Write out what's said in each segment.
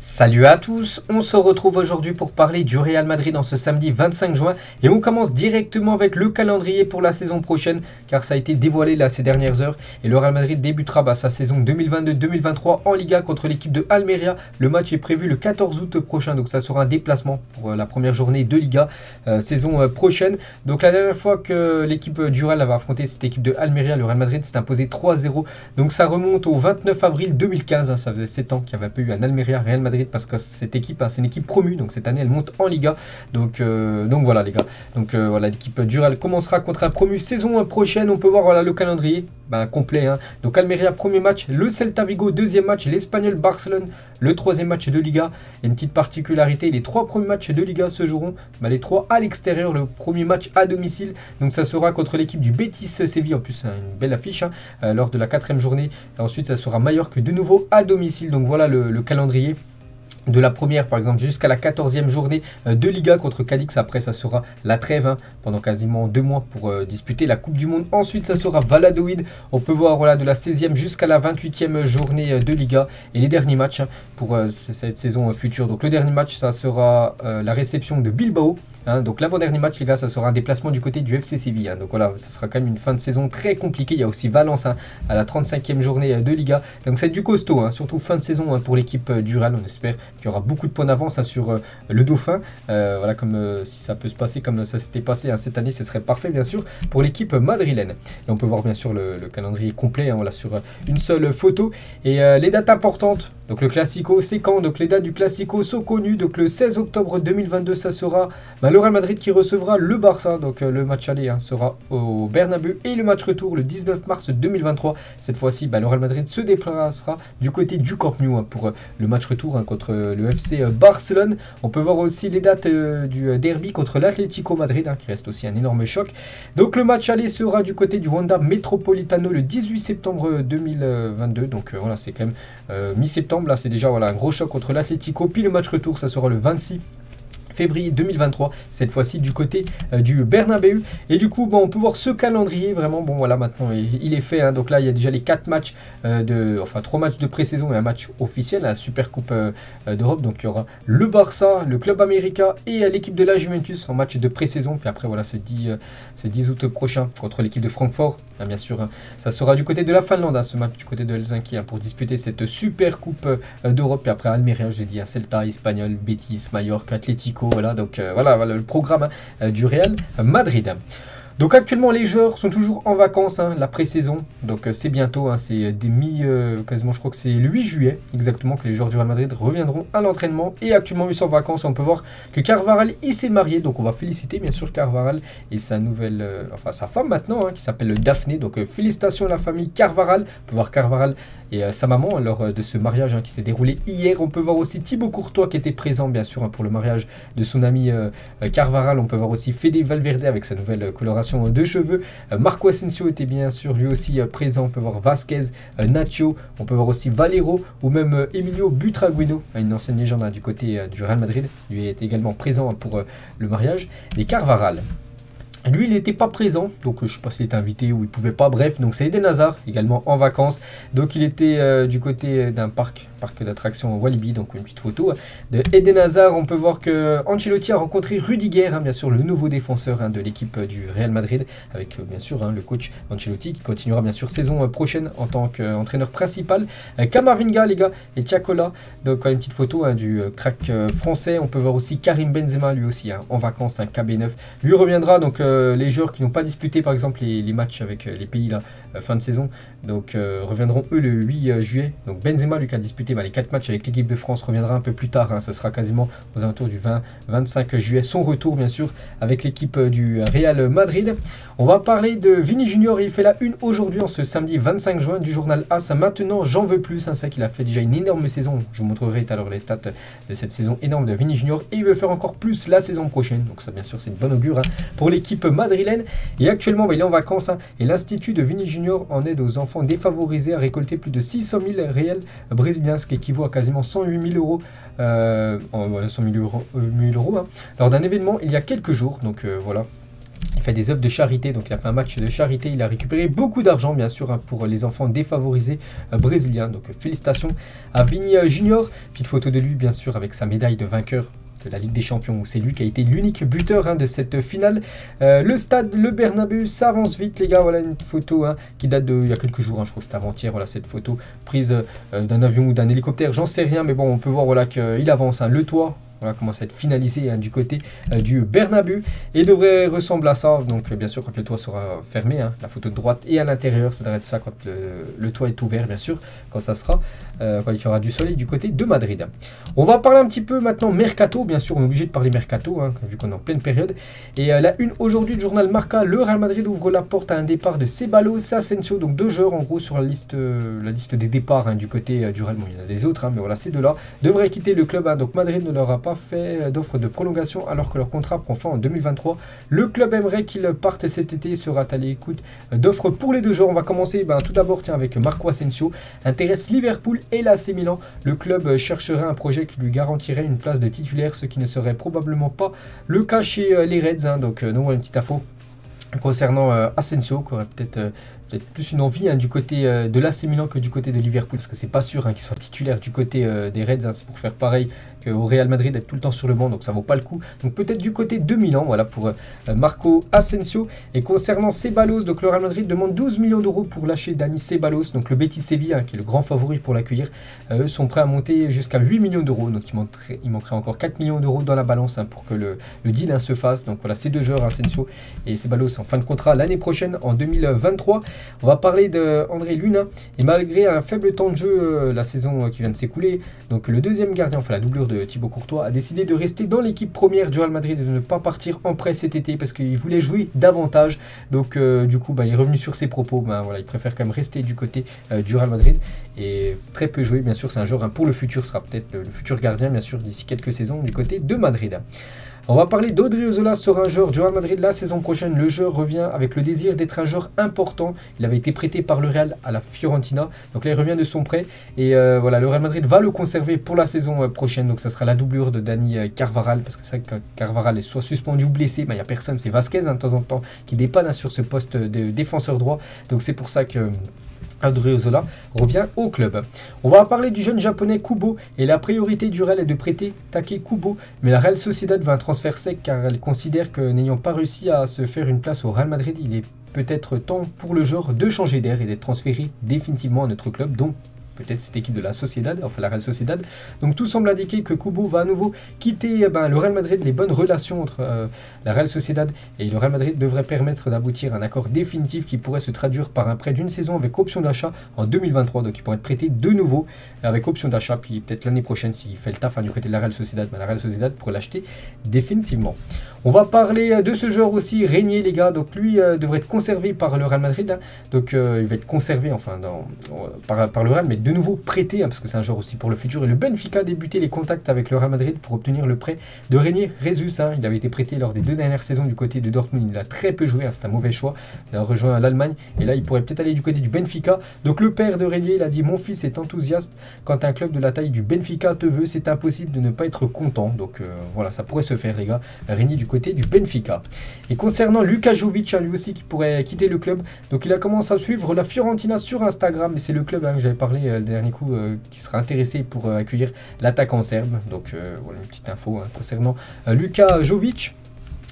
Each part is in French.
Salut à tous, on se retrouve aujourd'hui pour parler du Real Madrid en ce samedi 25 juin et on commence directement avec le calendrier pour la saison prochaine car ça a été dévoilé là ces dernières heures et le Real Madrid débutera sa saison 2022-2023 en Liga contre l'équipe de Almeria. Le match est prévu le 14 août prochain, donc ça sera un déplacement pour la première journée de Liga saison prochaine. Donc la dernière fois que l'équipe du Real avait affronté cette équipe de Almeria, le Real Madrid s'est imposé 3-0, donc ça remonte au 29 avril 2015, ça faisait 7 ans qu'il n'y avait pas eu un Almeria Real Madrid parce que cette équipe, c'est une équipe promue, donc cette année elle monte en Liga. Donc voilà les gars. Donc voilà, l'équipe du Real commencera contre un promu saison prochaine. On peut voir voilà, le calendrier complet. Donc Almeria, premier match, le Celta Vigo, deuxième match, l'Espagnol Barcelone, le troisième match de Liga. Et une petite particularité, les trois premiers matchs de Liga se joueront les trois à l'extérieur. Le premier match à domicile, donc ça sera contre l'équipe du Betis Séville. En plus, une belle affiche lors de la 4e journée. Et ensuite, ça sera Mallorca de nouveau à domicile. Donc voilà le calendrier de la première par exemple jusqu'à la 14e journée de Liga contre Cadix. Après ça sera la trêve pendant quasiment 2 mois pour disputer la Coupe du Monde. Ensuite ça sera Valladolid, on peut voir voilà, de la 16e jusqu'à la 28e journée de Liga. Et les derniers matchs pour cette saison future, donc le dernier match ça sera la réception de Bilbao. Donc l'avant-dernier match les gars, ça sera un déplacement du côté du FC Séville. Donc voilà, ça sera quand même une fin de saison très compliquée. Il y a aussi Valence à la 35e journée de Liga. Donc c'est du costaud, surtout fin de saison pour l'équipe du Real. On espère qu'il y aura beaucoup de points d'avance sur le Dauphin. Voilà, comme si ça peut se passer comme ça s'était passé cette année, ce serait parfait bien sûr pour l'équipe madrilène. Et on peut voir bien sûr le calendrier complet voilà, sur une seule photo. Et les dates importantes, donc le Classico c'est quand? Donc les dates du Classico sont connues. Donc le 16 octobre 2022 ça sera le Real Madrid qui recevra le Barça. Donc le match aller sera au Bernabeu et le match retour le 19 mars 2023. Cette fois-ci le Real Madrid se déplacera du côté du Camp Nou pour le match retour contre le FC Barcelone. On peut voir aussi les dates du derby contre l'Atlético Madrid qui reste aussi un énorme choc. Donc le match aller sera du côté du Wanda Metropolitano le 18 septembre 2022. Donc voilà, c'est quand même mi-septembre. Là c'est déjà voilà, un gros choc contre l'Atlético. Puis le match retour ça sera le 26 février 2023, cette fois-ci du côté du Bernabeu. Et du coup on peut voir ce calendrier vraiment voilà, maintenant il est fait donc là il y a déjà les 4 matchs 3 matchs de pré-saison et un match officiel, la Super Coupe d'Europe. Donc il y aura le Barça, le Club América et l'équipe de la Juventus en match de pré-saison. Puis après voilà, ce 10 août prochain contre l'équipe de Francfort, bien sûr ça sera du côté de la Finlande, ce match du côté de Helsinki pour disputer cette Super Coupe d'Europe. Et après Almeria, j'ai dit Celta, Espagnol, Betis, Mallorca, Atlético. Voilà, donc voilà le programme du Real Madrid. Donc actuellement les joueurs sont toujours en vacances, la pré-saison, donc c'est bientôt, c'est quasiment je crois que c'est le 8 juillet exactement que les joueurs du Real Madrid reviendront à l'entraînement. Et actuellement ils sont en vacances. On peut voir que Carvajal il s'est marié, donc on va féliciter bien sûr Carvajal et sa nouvelle, sa femme maintenant qui s'appelle Daphné. Donc félicitations à la famille Carvajal. On peut voir Carvajal et sa maman lors de ce mariage qui s'est déroulé hier. On peut voir aussi Thibaut Courtois qui était présent bien sûr pour le mariage de son ami Carvajal. On peut voir aussi Fede Valverde avec sa nouvelle coloration de cheveux. Marco Asensio était bien sûr lui aussi présent. On peut voir Vasquez, Nacho, on peut voir aussi Valero ou même Emilio Butragueño, une ancienne légende du côté du Real Madrid. Lui est également présent pour le mariage. Et Carvajal, lui, il n'était pas présent, donc je ne sais pas s'il était invité ou il ne pouvait pas. Bref, donc c'est Eden Hazard, également en vacances. Donc il était du côté d'un parc d'attractions Walibi, donc une petite photo de Eden Hazard. On peut voir que Ancelotti a rencontré Rudiger, bien sûr le nouveau défenseur de l'équipe du Real Madrid, avec bien sûr le coach Ancelotti qui continuera bien sûr saison prochaine en tant qu'entraîneur principal. Camavinga les gars et Tiakola, donc une petite photo du crack français. On peut voir aussi Karim Benzema lui aussi en vacances, KB9. Lui reviendra, donc les joueurs qui n'ont pas disputé par exemple les matchs avec les pays fin de saison, donc reviendront eux le 8 juillet. Donc Benzema lui qui a disputé les 4 matchs avec l'équipe de France reviendra un peu plus tard, ça sera quasiment aux alentours du 20-25 juillet, son retour bien sûr avec l'équipe du Real Madrid. On va parler de Vini Junior, il fait la une aujourd'hui en ce samedi 25 juin du journal AS. Maintenant j'en veux plus, ça qu'il a fait déjà une énorme saison. Je vous montrerai tout à l'heure les stats de cette saison énorme de Vini Junior et il veut faire encore plus la saison prochaine. Donc ça bien sûr c'est une bonne augure pour l'équipe madrilène. Et actuellement il est en vacances et l'Institut de Vini Junior en aide aux enfants défavorisés a récolté plus de 600 000 réels brésiliens, ce qui équivaut à quasiment 108 000 euros, 100 000 euros lors d'un événement il y a quelques jours. Donc voilà. Il fait des œuvres de charité, donc il a fait un match de charité. Il a récupéré beaucoup d'argent, bien sûr, hein, pour les enfants défavorisés brésiliens. Donc félicitations à Vini Junior. Petite photo de lui, bien sûr, avec sa médaille de vainqueur de la Ligue des Champions, où c'est lui qui a été l'unique buteur hein, de cette finale. Le stade, le Bernabéu, ça avance vite les gars, voilà une photo hein, qui date d'il y a quelques jours, hein, je crois que c'était avant-hier, voilà cette photo prise d'un avion ou d'un hélicoptère, j'en sais rien, mais bon on peut voir voilà qu'il avance, hein, le toit. Voilà, commence à être finalisé hein, du côté du Bernabéu et devrait ressembler à ça. Donc bien sûr quand le toit sera fermé, hein, la photo de droite et à l'intérieur, ça devrait être ça quand le toit est ouvert bien sûr, quand ça sera, quand il y aura du soleil du côté de Madrid. On va parler un petit peu maintenant mercato, bien sûr on est obligé de parler mercato hein, vu qu'on est en pleine période. Et la une aujourd'hui du journal Marca, le Real Madrid ouvre la porte à un départ de Ceballos et Asensio, donc 2 joueurs en gros sur la liste des départs hein, du côté du Real. Bon il y en a des autres, hein, mais voilà ces deux-là devraient quitter le club, hein, donc Madrid ne leur a pas fait d'offre de prolongation alors que leur contrat prend fin en 2023. Le club aimerait qu'ils partent cet été et sera à l'écoute d'offres pour les deux joueurs. On va commencer tout d'abord avec Marco Asensio. Intéresse Liverpool et l'AC Milan. Le club chercherait un projet qui lui garantirait une place de titulaire, ce qui ne serait probablement pas le cas chez les Reds. Hein. Donc nous voilà une petite info concernant Asensio, qui aurait peut-être plus une envie hein, du côté de l'AC Milan que du côté de Liverpool, parce que c'est pas sûr hein, qu'il soit titulaire du côté des Reds, hein, c'est pour faire pareil qu'au Real Madrid, être tout le temps sur le banc, donc ça vaut pas le coup. Donc peut-être du côté de Milan, voilà pour Marco Asensio. Et concernant Ceballos, donc le Real Madrid demande 12 millions d'euros pour lâcher Dani Ceballos, donc le Betis Séville, hein, qui est le grand favori pour l'accueillir, eux sont prêts à monter jusqu'à 8 millions d'euros, donc il manquerait encore 4 millions d'euros dans la balance hein, pour que le deal hein, se fasse. Donc voilà, ces deux joueurs, Asensio et Ceballos, en fin de contrat l'année prochaine, en 2023. On va parler d'André Luna, et malgré un faible temps de jeu la saison qui vient de s'écouler, donc le deuxième gardien, enfin la doublure de Thibaut Courtois, a décidé de rester dans l'équipe première du Real Madrid et de ne pas partir en prêt cet été parce qu'il voulait jouer davantage. Donc du coup il est revenu sur ses propos, voilà, il préfère quand même rester du côté du Real Madrid et très peu jouer, bien sûr c'est un joueur hein, pour le futur, sera peut-être le futur gardien bien sûr d'ici quelques saisons du côté de Madrid. On va parler d'Odriozola, sera un joueur du Real Madrid la saison prochaine. Le joueur revient avec le désir d'être un joueur important. Il avait été prêté par le Real à la Fiorentina. Donc là, il revient de son prêt. Et voilà, le Real Madrid va le conserver pour la saison prochaine. Donc ça sera la doublure de Dani Carvajal. Parce que c'est vrai que Carvajal est soit suspendu ou blessé. Il n'y a personne, c'est Vasquez hein, de temps en temps qui dépanne hein, sur ce poste de défenseur droit. Donc c'est pour ça que Odriozola revient au club. On va parler du jeune japonais Kubo et la priorité du Real est de prêter Take Kubo, mais la Real Sociedad veut un transfert sec car elle considère que n'ayant pas réussi à se faire une place au Real Madrid, il est peut-être temps pour le joueur de changer d'air et d'être transféré définitivement à notre club, donc peut-être cette équipe de la Sociedad, enfin la Real Sociedad. Donc tout semble indiquer que Kubo va à nouveau quitter le Real Madrid. Les bonnes relations entre la Real Sociedad et le Real Madrid devraient permettre d'aboutir à un accord définitif qui pourrait se traduire par un prêt d'une saison avec option d'achat en 2023. Donc il pourrait être prêté de nouveau avec option d'achat, puis peut-être l'année prochaine s'il fait le taf hein, du côté de la Real Sociedad, la Real Sociedad pourrait l'acheter définitivement. On va parler de ce joueur aussi, Régnier les gars, donc lui devrait être conservé par le Real Madrid, hein. Donc il va être conservé enfin par le Real, mais de nouveau prêté, hein, parce que c'est un joueur aussi pour le futur. Et le Benfica a débuté les contacts avec le Real Madrid pour obtenir le prêt de Régnier Rezus, hein. Il avait été prêté lors des 2 dernières saisons du côté de Dortmund, il a très peu joué, hein, c'est un mauvais choix, il a rejoint l'Allemagne, et là il pourrait peut-être aller du côté du Benfica. Donc le père de Régnier, il a dit: mon fils est enthousiaste, quand un club de la taille du Benfica te veut, c'est impossible de ne pas être content. Donc voilà, ça pourrait se faire les gars, Régnier du côté du Benfica. Et concernant Luka Jovic, hein, lui aussi qui pourrait quitter le club, donc il a commencé à suivre la Fiorentina sur Instagram, et c'est le club hein, que j'avais parlé le dernier coup qui sera intéressé pour accueillir l'attaquant serbe. Donc voilà une petite info hein, concernant Luka Jovic.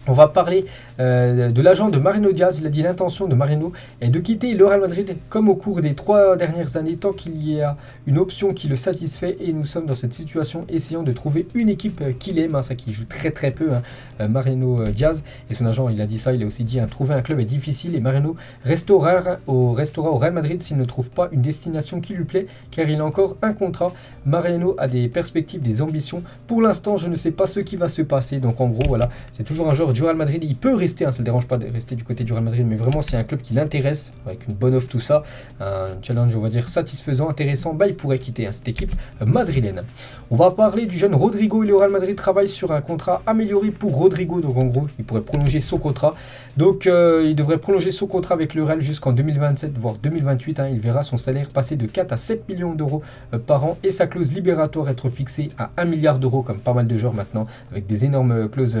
On va parler de l'agent de Marino Diaz. Il a dit: l'intention de Marino est de quitter le Real Madrid comme au cours des 3 dernières années, tant qu'il y a une option qui le satisfait, et nous sommes dans cette situation essayant de trouver une équipe qu'il aime, hein, ça qui joue très très peu hein, Marino Diaz, et son agent il a dit ça, il a aussi dit hein, trouver un club est difficile et Marino restera au Real Madrid s'il ne trouve pas une destination qui lui plaît, car il a encore un contrat. Marino a des perspectives, des ambitions, pour l'instant je ne sais pas ce qui va se passer. Donc en gros voilà, c'est toujours un joueur du Real Madrid, il peut rester, hein, ça ne le dérange pas de rester du côté du Real Madrid, mais vraiment s'il y a un club qui l'intéresse, avec une bonne offre, tout ça, un challenge on va dire satisfaisant, intéressant, il pourrait quitter hein, cette équipe madrilène. On va parler du jeune Rodrigo, et le Real Madrid travaille sur un contrat amélioré pour Rodrigo, donc en gros il pourrait prolonger son contrat, donc il devrait prolonger son contrat avec le Real jusqu'en 2027 voire 2028, hein. Il verra son salaire passer de 4 à 7 millions d'euros par an et sa clause libératoire être fixée à 1 milliard d'euros comme pas mal de joueurs maintenant, avec des énormes clauses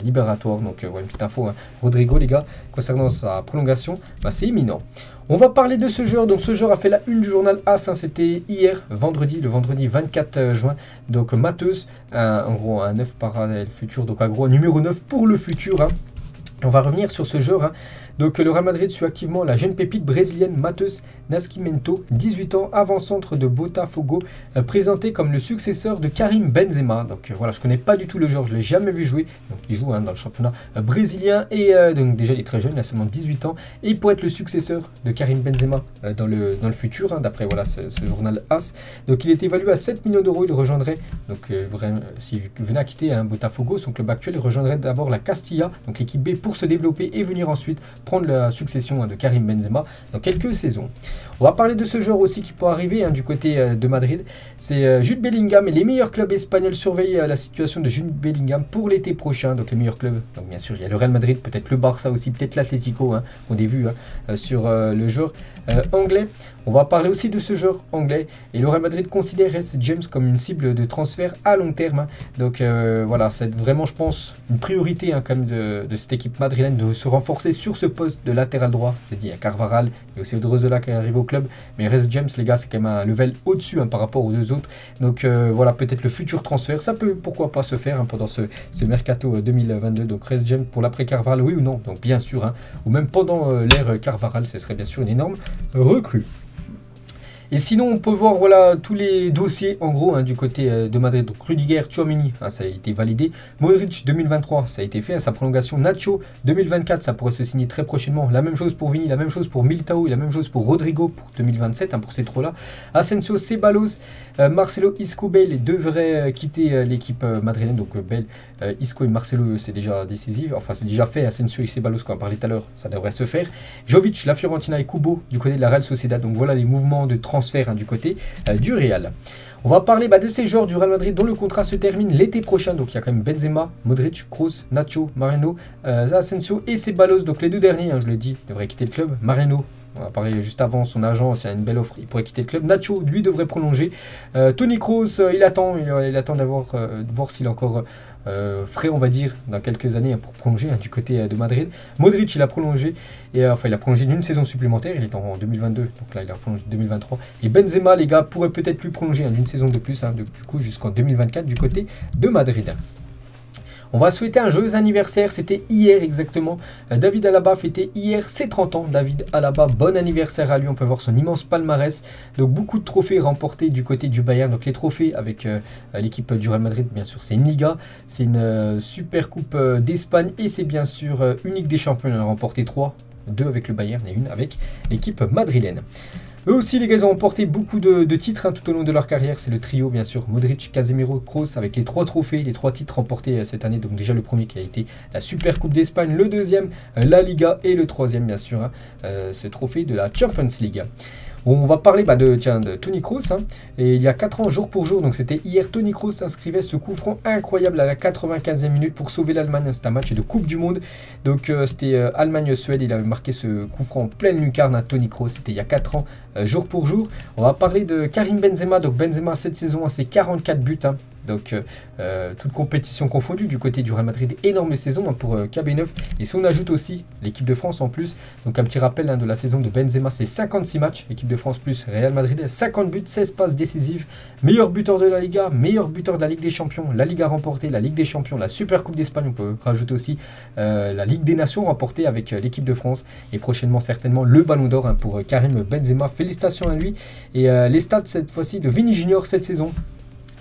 libératoires opératoire. Donc une petite info, hein. Rodrigo, les gars, concernant sa prolongation, c'est imminent. On va parler de ce joueur. Donc ce joueur a fait la une du journal AS, hein. C'était hier, le vendredi 24 juin. Donc Matheus, en gros un 9 par le futur, donc en gros un numéro 9 pour le futur, hein. On va revenir sur ce joueur, hein. Donc le Real Madrid suit activement la jeune pépite brésilienne Matheus Nascimento, 18 ans, avant-centre de Botafogo, présenté comme le successeur de Karim Benzema. Donc voilà, je ne connais pas du tout le joueur, je ne l'ai jamais vu jouer. Donc il joue, hein, dans le championnat brésilien et donc déjà il est très jeune, il a seulement 18 ans. Et il pourrait être le successeur de Karim Benzema dans le futur, hein, d'après voilà, ce journal AS. Donc il est évalué à 7 millions d'euros, il rejoindrait, donc s'il venait à quitter, hein, Botafogo, son club actuel, il rejoindrait d'abord la Castilla, donc l'équipe B, pour se développer et venir ensuite prendre la succession, hein, de Karim Benzema dans quelques saisons. On va parler de ce joueur aussi qui peut arriver, hein, du côté de Madrid. C'est Jude Bellingham, et les meilleurs clubs espagnols surveillent la situation de Jude Bellingham pour l'été prochain. Donc les meilleurs clubs, donc bien sûr il y a le Real Madrid, peut-être le Barça aussi, peut-être l'Atlético, hein, on a vu, hein, sur le joueur anglais. On va parler aussi de ce joueur anglais, et le Real Madrid considère Reece James comme une cible de transfert à long terme, hein. Donc voilà, c'est vraiment, je pense, une priorité, hein, quand même de cette équipe madrilène de se renforcer sur ce poste de latéral droit. J'ai dit, il y a Carvajal, il y a aussi Odriozola qui arrive au club, mais Reece James, les gars, c'est quand même un level au-dessus, hein, par rapport aux deux autres. Donc voilà, peut-être le futur transfert, ça peut pourquoi pas se faire, hein, pendant ce mercato 2022. Donc Reece James pour l'après Carvajal, oui ou non? Donc bien sûr, hein, ou même pendant l'ère Carvajal, ce serait bien sûr une énorme recrue. Et sinon, on peut voir voilà tous les dossiers en gros, hein, du côté de Madrid. Donc Rudiger, Tchouaméni, hein, ça a été validé. Modric 2023, ça a été fait, hein, sa prolongation. Nacho 2024, ça pourrait se signer très prochainement. La même chose pour Vini, la même chose pour Militao et la même chose pour Rodrigo pour 2027, hein, pour ces trois-là. Asensio, Ceballos, Marcelo, Isco, Bale devraient quitter l'équipe madrilène. Donc Bale, Isco et Marcelo, c'est déjà décisif. Enfin, c'est déjà fait. Asensio et Ceballos, qu'on a parlé tout à l'heure, ça devrait se faire. Jovic, la Fiorentina et Kubo du côté de la Real Sociedad. Donc voilà les mouvements de transfert, hein, du côté du Real. On va parler de ces joueurs du Real Madrid dont le contrat se termine l'été prochain. Donc il y a quand même Benzema, Modric, Kroos, Nacho, Moreno, Asensio et Ceballos. Donc les deux derniers, hein, je l'ai dit, devraient quitter le club. Moreno, on va parler juste avant, son agent, s'il y a une belle offre, il pourrait quitter le club. Nacho, lui, devrait prolonger. Toni Kroos, il attend d'avoir, de voir s'il est encore frais, on va dire, dans quelques années, hein, pour prolonger, hein, du côté de Madrid. Modric, il a prolongé, et enfin il a prolongé d'une saison supplémentaire, il est en 2022, donc là il a prolongé 2023. Et Benzema, les gars, pourrait peut-être plus prolonger, hein, d'une saison de plus, hein, du coup jusqu'en 2024 du côté de Madrid. On va souhaiter un joyeux anniversaire, c'était hier exactement. David Alaba fêtait hier ses 30 ans. David Alaba, bon anniversaire à lui, on peut voir son immense palmarès. Donc beaucoup de trophées remportés du côté du Bayern. Donc les trophées avec l'équipe du Real Madrid, bien sûr c'est une Liga, c'est une Super Coupe d'Espagne et c'est bien sûr une Ligue des Champions. Il en a remporté 3, 2 avec le Bayern et une avec l'équipe madrilène. Eux aussi, les gars, ils ont remporté beaucoup de titres, hein, tout au long de leur carrière. C'est le trio, bien sûr, Modric, Casemiro, Kroos, avec les 3 trophées, les 3 titres remportés cette année. Donc déjà le premier qui a été la Super Coupe d'Espagne, le deuxième, la Liga, et le troisième, bien sûr, hein, ce trophée de la Champions League. On va parler de Toni Kroos, hein, et il y a 4 ans, jour pour jour, donc c'était hier, Toni Kroos inscrivait ce coup franc incroyable à la 95e minute pour sauver l'Allemagne. C'était un match de Coupe du Monde, donc c'était Allemagne-Suède, il avait marqué ce coup franc en pleine lucarne à Toni Kroos, c'était il y a 4 ans, jour pour jour. On va parler de Karim Benzema, donc Benzema cette saison, c'est 44 buts, hein. Donc toute compétition confondue du côté du Real Madrid, énorme saison, hein, pour KB9. Et si on ajoute aussi l'équipe de France en plus, donc un petit rappel, hein, de la saison de Benzema, c'est 56 matchs, équipe de France plus Real Madrid, 50 buts, 16 passes décisives, meilleur buteur de la Liga, meilleur buteur de la Ligue des Champions, la Liga remportée, la Ligue des Champions, la Super Coupe d'Espagne, on peut rajouter aussi la Ligue des Nations remportée avec l'équipe de France, et prochainement certainement le Ballon d'Or, hein, pour Karim Benzema. Félicitations à lui. Et les stats cette fois-ci de Vini Junior cette saison.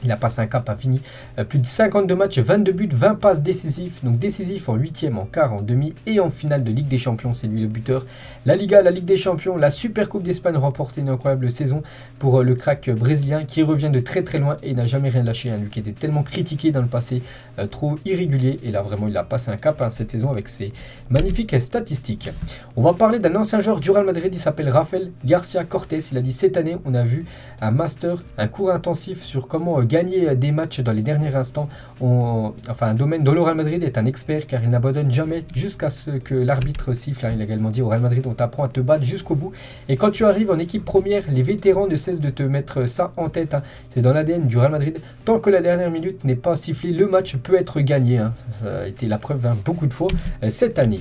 Il a passé un cap, a fini plus de 52 matchs, 22 buts, 20 passes décisives. Donc décisif en 8e, en quart, en demi et en finale de Ligue des Champions. C'est lui le buteur. La Liga, la Ligue des Champions, la Super Coupe d'Espagne, remporté une incroyable saison pour le crack brésilien qui revient de très très loin et n'a jamais rien lâché, hein, lui qui était tellement critiqué dans le passé, trop irrégulier. Et là vraiment il a passé un cap, hein, cette saison avec ses magnifiques statistiques. On va parler d'un ancien joueur du Real Madrid, il s'appelle Rafael Garcia Cortés. Il a dit cette année on a vu un master, un cours intensif sur comment gagner des matchs dans les derniers instants. Enfin, un domaine dont le Real Madrid est un expert car il n'abandonne jamais jusqu'à ce que l'arbitre siffle. Il a également dit au Real Madrid, on t'apprend à te battre jusqu'au bout. Et quand tu arrives en équipe première, les vétérans ne cessent de te mettre ça en tête. C'est dans l'ADN du Real Madrid. Tant que la dernière minute n'est pas sifflée, le match peut être gagné. Ça a été la preuve beaucoup de fois cette année.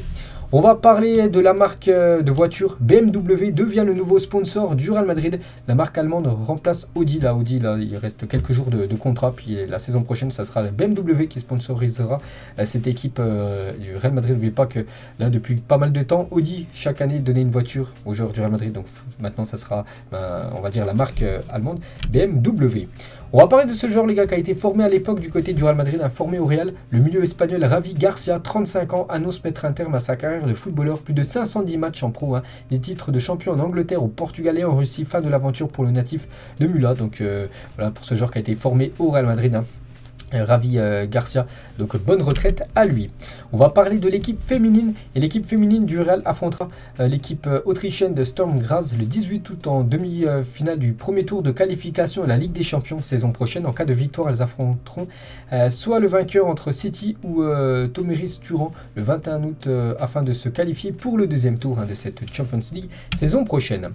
On va parler de la marque de voiture. BMW devient le nouveau sponsor du Real Madrid. La marque allemande remplace Audi. Là, Audi, là, il reste quelques jours de contrat. Puis la saison prochaine, ça sera la BMW qui sponsorisera cette équipe du Real Madrid. N'oubliez pas que là, depuis pas mal de temps, Audi, chaque année, donnait une voiture aux joueurs du Real Madrid. Donc maintenant, ça sera, on va dire, la marque allemande BMW. On va parler de ce joueur, les gars, qui a été formé à l'époque du côté du Real Madrid, formé au Real. Le milieu espagnol Javi Garcia, 35 ans, annonce mettre un terme à sa carrière de footballeur. Plus de 510 matchs en pro, des titres de champion en Angleterre, au Portugal et en Russie. Fin de l'aventure pour le natif de Mula. Donc voilà pour ce joueur qui a été formé au Real Madrid. Javi Garcia, donc bonne retraite à lui. On va parler de l'équipe féminine et l'équipe féminine du Real affrontera l'équipe autrichienne de Sturm Graz le 18 août en demi-finale du premier tour de qualification à la Ligue des Champions saison prochaine. En cas de victoire, elles affronteront soit le vainqueur entre City ou Tomiris Turan le 21 août afin de se qualifier pour le deuxième tour de cette Champions League saison prochaine.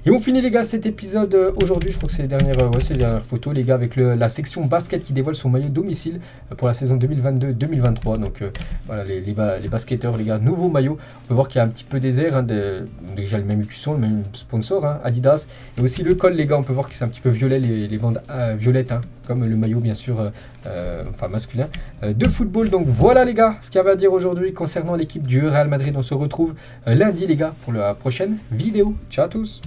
Et on finit les gars cet épisode aujourd'hui, je crois que c'est les dernières photos les gars avec la section basket qui dévoile son maillot domicile pour la saison 2022-2023. Donc voilà les basketteurs les gars, nouveau maillot. On peut voir qu'il y a un petit peu des airs, déjà le même écusson, le même sponsor, Adidas. Et aussi le col les gars, on peut voir que c'est un petit peu violet, les bandes violettes, comme le maillot bien sûr enfin masculin de football. Donc voilà les gars ce qu'il y avait à dire aujourd'hui concernant l'équipe du Real Madrid. On se retrouve lundi les gars pour la prochaine vidéo. Ciao à tous.